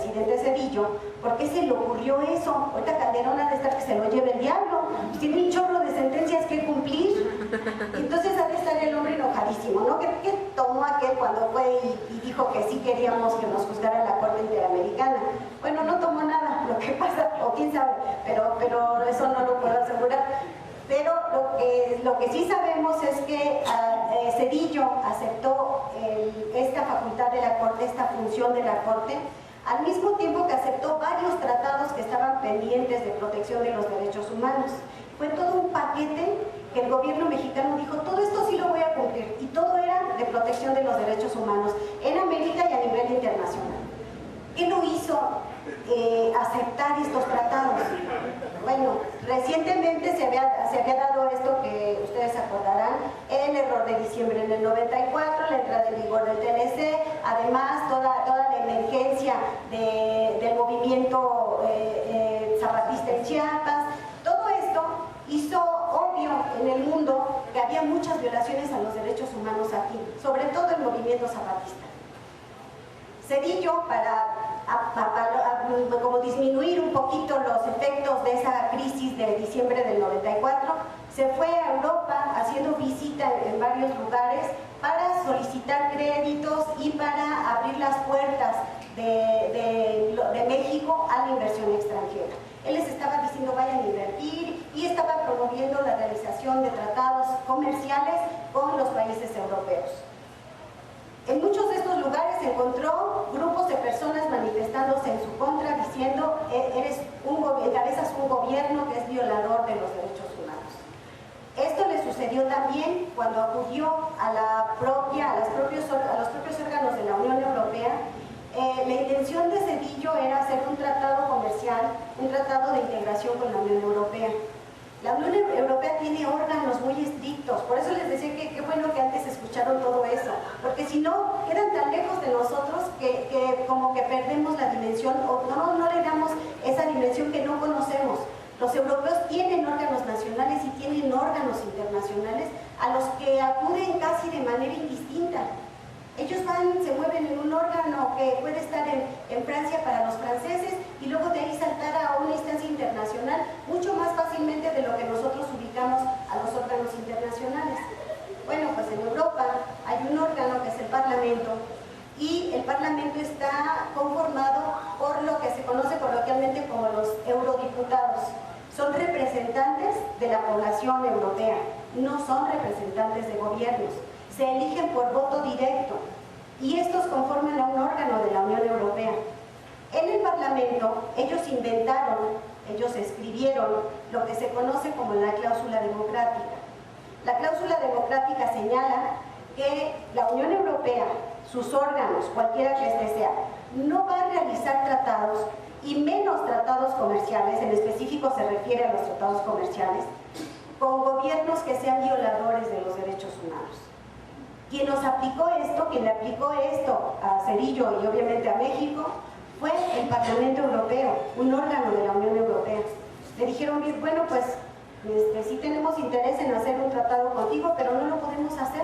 presidente Zedillo, ¿por qué se le ocurrió eso? Ahorita Calderón ha de estar que se lo lleve el diablo, pues tiene un chorro de sentencias que cumplir. Entonces ha de estar el hombre enojadísimo, ¿no? ¿Qué tomó aquel cuando fue y dijo que sí queríamos que nos juzgara la Corte Interamericana? Bueno, no tomó nada, lo que pasa, o quién sabe, pero eso no lo puedo asegurar. Pero lo que sí sabemos es que Zedillo aceptó esta facultad de la Corte, esta función de la Corte, al mismo tiempo que aceptó varios tratados que estaban pendientes de protección de los derechos humanos. Fue todo un paquete que el gobierno mexicano dijo, todo esto sí lo voy a cumplir, y todo era de protección de los derechos humanos en América y a nivel internacional. ¿Qué lo hizo aceptar estos tratados? Bueno, recientemente se había dado esto que ustedes acordarán, el error de diciembre del 94, la entrada en vigor del TLC, además toda la emergencia del movimiento zapatista en Chiapas. Todo esto hizo obvio en el mundo que había muchas violaciones a los derechos humanos aquí, sobre todo el movimiento zapatista. Zedillo, para como disminuir un poquito los efectos de esa crisis de diciembre del 94, se fue a Europa haciendo visita en varios lugares para solicitar créditos y para abrir las puertas de México a la inversión extranjera. Él les estaba diciendo vayan a invertir y estaba promoviendo la realización de tratados comerciales con los países europeos. En muchos de estos lugares se encontró grupos de personas manifestándose en su contra, diciendo encabezas un gobierno que es violador de los derechos humanos. Esto le sucedió también cuando acudió a los propios órganos de la Unión Europea. La intención de Zedillo era hacer un tratado comercial, un tratado de integración con la Unión Europea. La Unión Europea tiene órganos muy estrictos, por eso les decía que qué bueno que antes escucharon todo eso, porque si no, quedan tan lejos de nosotros que como que perdemos la dimensión, o no le damos esa dimensión que no conocemos. Los europeos tienen órganos nacionales y tienen órganos internacionales a los que acuden casi de manera indistinta. Ellos se mueven en un órgano que puede estar en Francia para los franceses y luego de ahí saltar a una instancia internacional mucho más fácilmente de lo que nosotros ubicamos a los órganos internacionales. Bueno, pues en Europa hay un órgano que es el Parlamento, y el Parlamento está conformado por lo que se conoce coloquialmente como los eurodiputados. Son representantes de la población europea, no son representantes de gobiernos. Se eligen por voto directo y estos conforman a un órgano de la Unión Europea. En el Parlamento ellos escribieron lo que se conoce como la cláusula democrática. La cláusula democrática señala que la Unión Europea, sus órganos, cualquiera que este sea, no va a realizar tratados, y menos tratados comerciales, en específico se refiere a los tratados comerciales, con gobiernos que sean violadores de los derechos humanos. Quien le aplicó esto a Zedillo y obviamente a México, fue el Parlamento Europeo, un órgano de la Unión Europea. Le dijeron, bueno, pues sí tenemos interés en hacer un tratado contigo, pero no lo podemos hacer,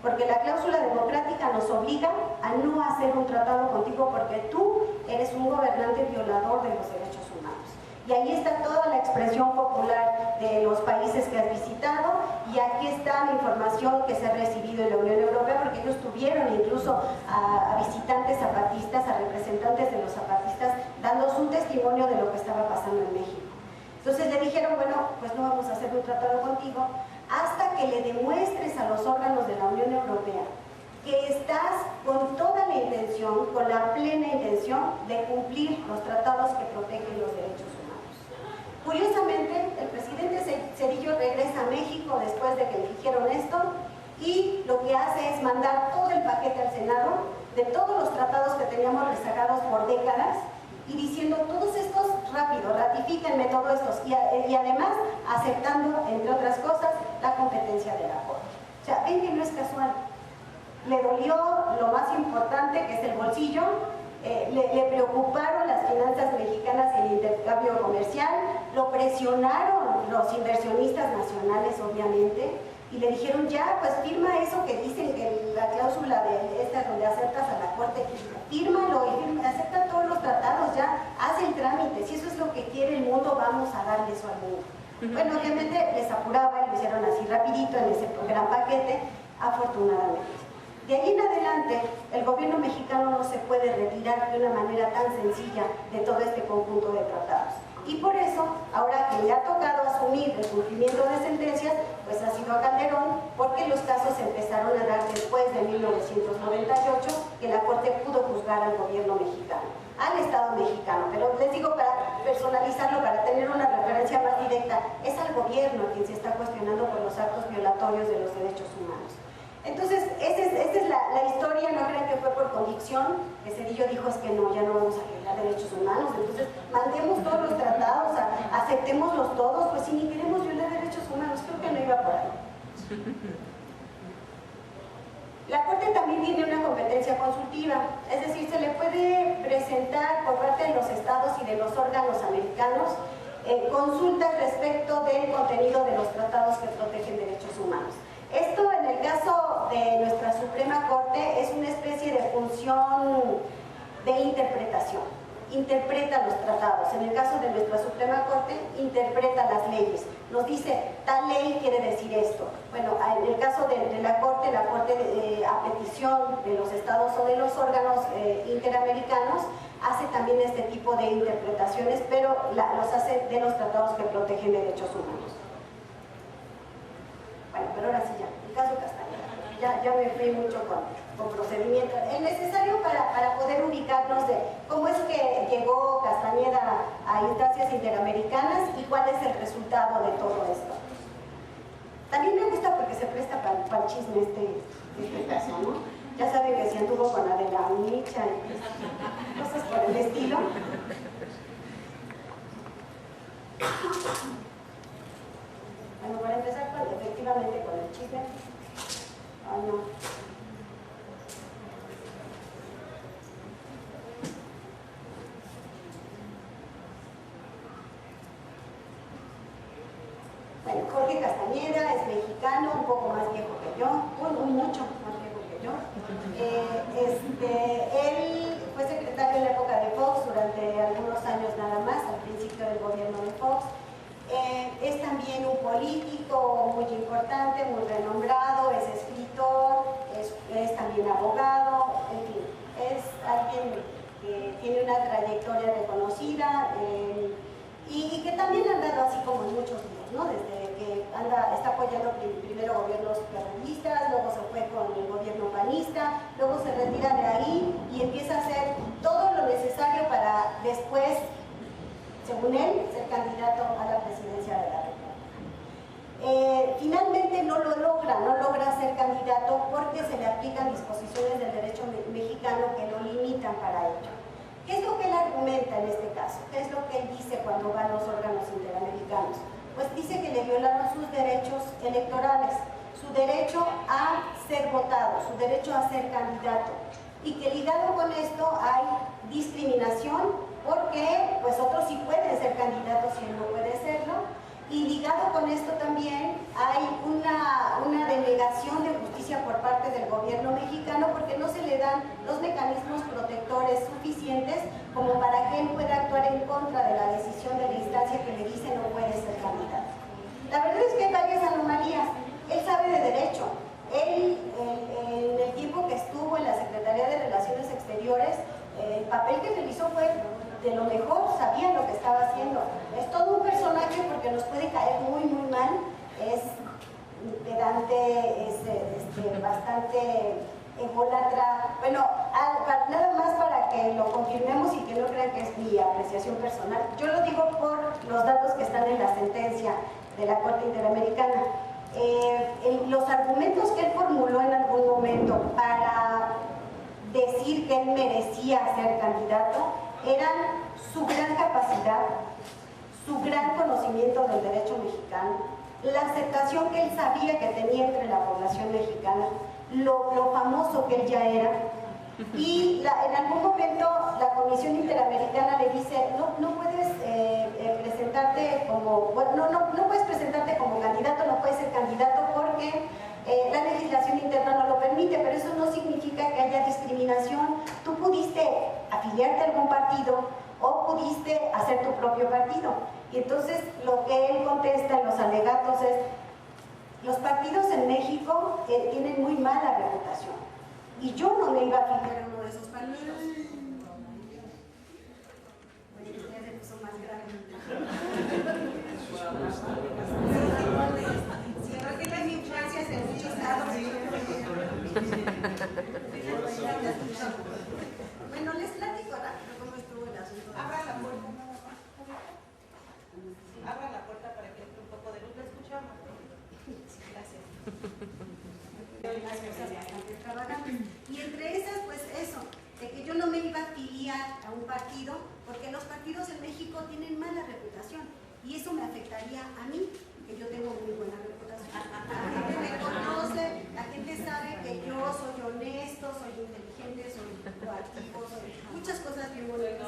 porque la cláusula democrática nos obliga a no hacer un tratado contigo porque tú eres un gobernante violador de los derechos humanos. Y ahí está toda la expresión popular de los países que has visitado, y aquí está la información que se ha recibido en la Unión Europea, porque ellos tuvieron incluso a visitantes zapatistas, a representantes de los zapatistas, dando su testimonio de lo que estaba pasando en México. Entonces le dijeron, bueno, pues no vamos a hacer un tratado contigo hasta que le demuestres a los órganos de la Unión Europea que estás con toda la intención, con la plena intención de cumplir los tratados que protegen los derechos humanos. Curiosamente, el presidente Zedillo regresa a México después de que le dijeron esto, y lo que hace es mandar todo el paquete al Senado de todos los tratados que teníamos rezagados por décadas, y diciendo todos estos rápido, ratifíquenme todos estos, y además aceptando, entre otras cosas, la competencia de la Corte. O sea, ven que no es casual. Le dolió lo más importante, que es el bolsillo, le preocuparon las finanzas mexicanas y el intercambio comercial, lo presionaron los inversionistas nacionales, obviamente, y le dijeron, ya, pues firma eso que dicen que la cláusula de esta donde aceptas a la Corte, fírmalo y acepta todos los tratados. darle eso al mundo. Bueno, obviamente les apuraba y lo hicieron así rapidito en ese gran paquete, afortunadamente. De ahí en adelante, el gobierno mexicano no se puede retirar de una manera tan sencilla de todo este conjunto de tratados. Y por eso, ahora que le ha tocado asumir el cumplimiento de sentencias, pues ha sido a Calderón, porque los casos se empezaron a dar después de 1998, que la Corte pudo juzgar al gobierno mexicano, al Estado mexicano. Pero les digo, para personalizarlo, para tener una referencia más directa, es al gobierno quien se está cuestionando por los actos violatorios de los derechos humanos. Entonces, esa es la historia. No crean que fue por convicción, que Zedillo dijo es que no, ya no vamos a violar derechos humanos, entonces mandemos todos los tratados, aceptémoslos todos, pues si ni queremos violar derechos humanos, creo que no iba por ahí. La Corte también tiene una competencia consultiva, es decir, se le puede presentar por parte de los estados y de los órganos americanos consultas respecto del contenido de los tratados que protegen derechos humanos. Esto, en el caso de nuestra Suprema Corte, es una especie de función de interpretación. Interpreta los tratados. En el caso de nuestra Suprema Corte, interpreta las leyes. Nos dice, tal ley quiere decir esto. Bueno, en el caso de la Corte, a petición de los estados o de los órganos interamericanos, hace también este tipo de interpretaciones, pero los hace de los tratados que protegen derechos humanos. Bueno, pero ahora sí ya, el caso Castañeda, ya me fui mucho con procedimiento. Es necesario para poder ubicarnos de cómo es que llegó Castañeda a instancias interamericanas y cuál es el resultado de todo esto. También me gusta porque se presta para el chisme este caso, ¿no? Ya saben que se anduvo con Adela Micha y cosas por el estilo. Bueno, para empezar efectivamente con el chisme. Ay, no. Bueno, Jorge Castañeda es mexicano, un poco más viejo que yo, mucho más viejo que yo. Él fue secretario en la época de Fox durante algunos años nada más, al principio del gobierno de Fox. Es también un político muy importante, muy renombrado, es escritor, es también abogado, en fin, es alguien que tiene una trayectoria reconocida y que también ha andado así como en muchos días, ¿no? Desde que está apoyando primero gobiernos peronistas, luego se fue con el gobierno panista, luego se retira de ahí y empieza a hacer todo lo necesario para después, según él, ser candidato a la presidencia de la República. Finalmente no logra ser candidato porque se le aplican disposiciones del derecho mexicano que lo limitan para ello. ¿Qué es lo que él argumenta en este caso? ¿Qué es lo que él dice cuando va a los órganos interamericanos? Pues dice que le violaron sus derechos electorales, su derecho a ser votado, su derecho a ser candidato, y que ligado con esto hay discriminación porque pues otros sí pueden ser candidatos y él no puede serlo, y ligado con esto también hay una denegación de justicia por parte del gobierno mexicano porque no se le dan los mecanismos protectores suficientes como para que él pueda actuar en contra de la decisión de la instancia que le dice no puede ser candidato. La verdad es que hay varias anomalías. Él sabe de derecho. Él, en el tiempo que estuvo en la Secretaría de Relaciones Exteriores, el papel que realizó fue de lo mejor, sabía lo que estaba haciendo. Es todo un personaje porque nos puede caer muy mal, es pedante, es bastante ególatra. Bueno, nada más para que lo confirmemos y que no crean que es mi apreciación personal. Yo lo digo por los datos que están en la sentencia de la Corte Interamericana. Los argumentos que él formuló en algún momento para decir que él merecía ser candidato eran su gran capacidad, su gran conocimiento del derecho mexicano, la aceptación que él sabía que tenía entre la población mexicana, lo famoso que él ya era, y en algún momento la Comisión Interamericana le dice no puedes presentarte como, bueno, no puedes presentarte como candidato, no puedes ser candidato porque la legislación interna no lo permite, pero eso no significa que haya discriminación. Tú pudiste afiliarte a algún partido o pudiste hacer tu propio partido. Y entonces lo que él contesta en los alegatos es: los partidos en México tienen muy mala reputación y yo no me iba a afiliar a uno de esos partidos. Son más graves. Sí, porque las influencias en muchos lados. Bueno, les platico rápido cómo estuvo el asunto. Abra la puerta. Abra la puerta para que entre un poco de luz. ¿La escuchamos? Sí, gracias. Las cosas bastante extravagantes. Y entre esas, pues eso, de que yo no me iba a afiliar a un partido, porque los partidos en México tienen mala reputación, y eso me afectaría a mí, que yo tengo muy buena reputación. La gente me conoce, la gente sabe que yo soy honesto, soy inteligente, soy proactivo, soy muchas cosas bien bonitas.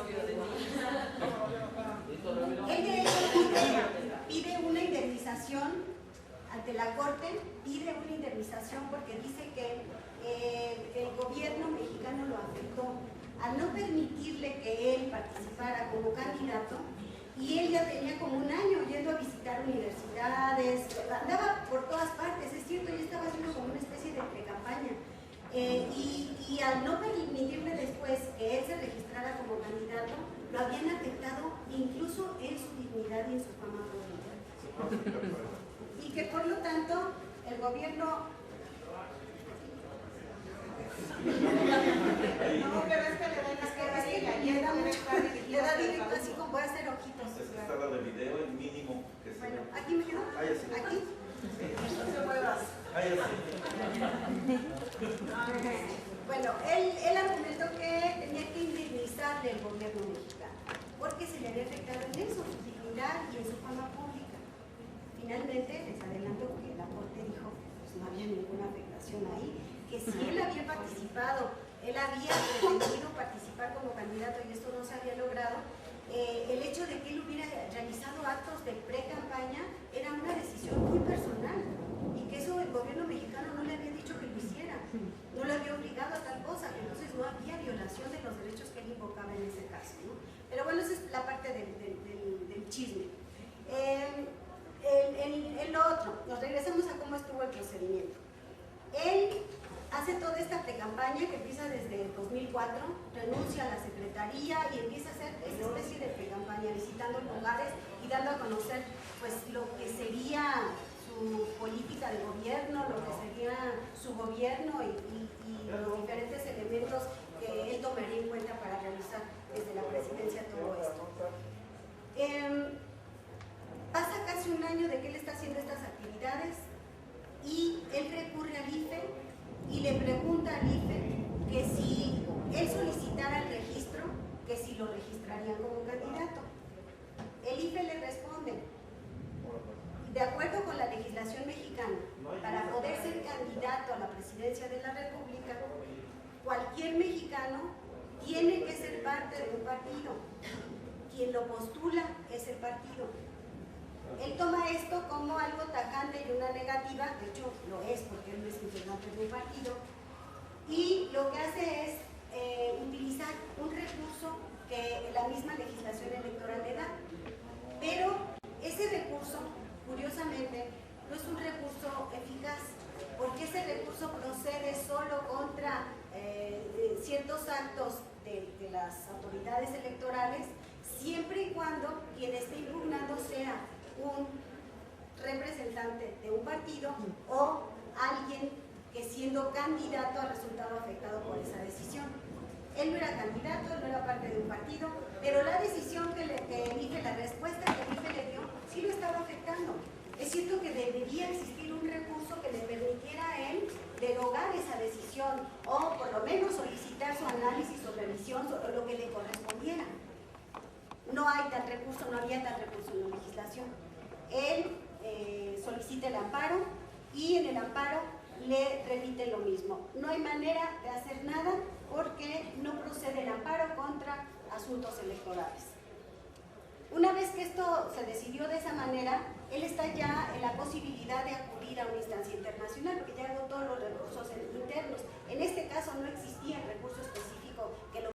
Él de hecho pide una indemnización ante la Corte, pide una indemnización porque dice que el gobierno mexicano lo afectó al no permitirle que él participara como candidato, y él ya tenía como un año yendo a visitar universidades, andaba por todas partes, es cierto, ya estaba haciendo como una especie de pre-campaña, y al no permitirle después que él se registrara como candidato, lo habían afectado incluso en su dignidad y en su fama pública. Y que por lo tanto el gobierno... No, pero es que le da directo así como voy a hacer ojitos. Está la de video, el mínimo que se... Bueno, aquí me quedo. Aquí. no se muevas. Bueno, él argumentó que tenía que indemnizarle al gobierno mexicano porque se le había afectado en eso, su dignidad y en su fama pública. Finalmente, les adelanto que la Corte dijo que pues, no había ninguna afectación ahí, que si él había participado, él había pretendido participar como candidato y esto no se había logrado, el hecho de que él hubiera realizado actos de pre-campaña era una decisión muy personal y que eso el gobierno mexicano no le había dicho que lo hiciera, no le había obligado a tal cosa, entonces no había violación de los derechos que él invocaba en ese caso, ¿no? Pero bueno, esa es la parte del chisme. El otro, nos regresamos a cómo estuvo el procedimiento. Él hace toda esta pre-campaña que empieza desde el 2004, renuncia a la secretaría y empieza a hacer esta especie de pre-campaña, visitando lugares y dando a conocer pues lo que sería su política de gobierno, lo que sería su gobierno y los diferentes elementos que él tomaría en cuenta para realizar desde la presidencia todo esto. Pasa casi un año de que él está haciendo estas actividades y él recurre al IFE y le pregunta al IFE que si él solicitara el registro, que si lo registrarían como candidato. El IFE le responde: de acuerdo con la legislación mexicana, para poder ser candidato a la presidencia de la República, cualquier mexicano tiene que ser parte de un partido. Quien lo postula es el partido. Él toma esto como algo tajante y una negativa, de hecho lo es porque él no es integrante de un partido, y lo que hace es utilizar un recurso que la misma legislación electoral le da. Pero ese recurso, curiosamente, no es un recurso eficaz, porque ese recurso procede solo contra ciertos actos de las autoridades electorales, siempre y cuando quien esté impugnando sea un representante de un partido o alguien que siendo candidato ha resultado afectado por esa decisión. Él no era candidato, él no era parte de un partido, pero la decisión que el IFE, la respuesta que el IFE le dio, sí lo estaba afectando. Es cierto que debería existir un recurso que le permitiera a él derogar esa decisión o por lo menos solicitar su análisis o revisión sobre lo que le correspondiera. No hay tal recurso, no había tal recurso en la legislación. Él solicita el amparo y en el amparo le repite lo mismo. No hay manera de hacer nada porque no procede el amparo contra asuntos electorales. Una vez que esto se decidió de esa manera, él está ya en la posibilidad de acudir a una instancia internacional porque ya agotó los recursos internos. En este caso no existía el recurso específico que lo